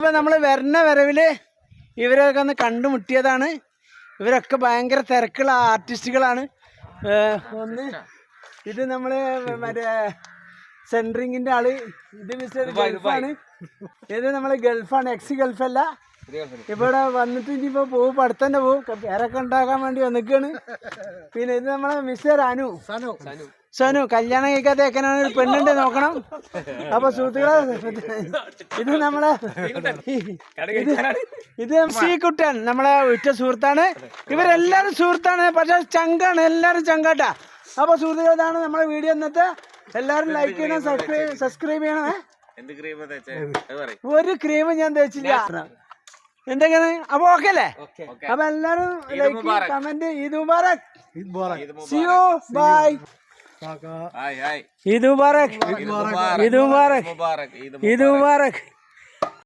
ഇപ്പം നമ്മൾ വരുന്ന വരവിൽ ഇവരൊക്കെ ഒന്ന് കണ്ടുമുട്ടിയതാണ്. ഇവരൊക്കെ ഭയങ്കര തിരക്കുള്ള ആർട്ടിസ്റ്റുകളാണ്. ഒന്ന് ഇത് നമ്മൾ മറ്റേ സെൻട്രിങ്ങിൻ്റെ ആള്, ഇത് മിസ്റ്റർ ഗൾഫാണ്. ഇത് നമ്മൾ ഗൾഫാണ്, എക്സ് ഗൾഫല്ല. ഇവിടെ വന്നിട്ട് ഇനിയിപ്പോൾ പോവും, പഠിത്തന്നെ പോവും, പേരൊക്കെ ഉണ്ടാക്കാൻ വേണ്ടി വന്നിക്കാണ്. പിന്നെ ഇത് നമ്മളെ മിസ്റ്റർ സനു കല്യാണം കഴിക്കാത്ത എങ്ങനെയാണ് ഒരു പെണ്ണിന്റെ നോക്കണം. അപ്പൊ സുഹൃത്തുക്കളെ, ഇത് നമ്മളെ ഇത് കുട്ടൻ നമ്മളെ ഉറ്റ സുഹൃത്താണ്. ഇവരെല്ലാരും സുഹൃത്താണ്, പക്ഷെ ചങ്കാണ്, എല്ലാരും ചങ്കാട്ടാ. അപ്പൊ സുഹൃത്തുക്കളെ, ഇതാണ് നമ്മളെ വീഡിയോ ഇന്നത്തെ. എല്ലാരും ലൈക്ക് ചെയ്യണം, സബ്സ്ക്രൈബ് ചെയ്യണേ. ഒരു ക്രീം ഞാൻ തേച്ചില്ല. എന്തൊക്കെയാണ്? അപ്പൊ ഓക്കെ അല്ലേ? അപ്പൊ എല്ലാരും like, comment. Eid Mubarak. See you, bye. Eid Mubarak. Eid Mubarak. Eid Mubarak.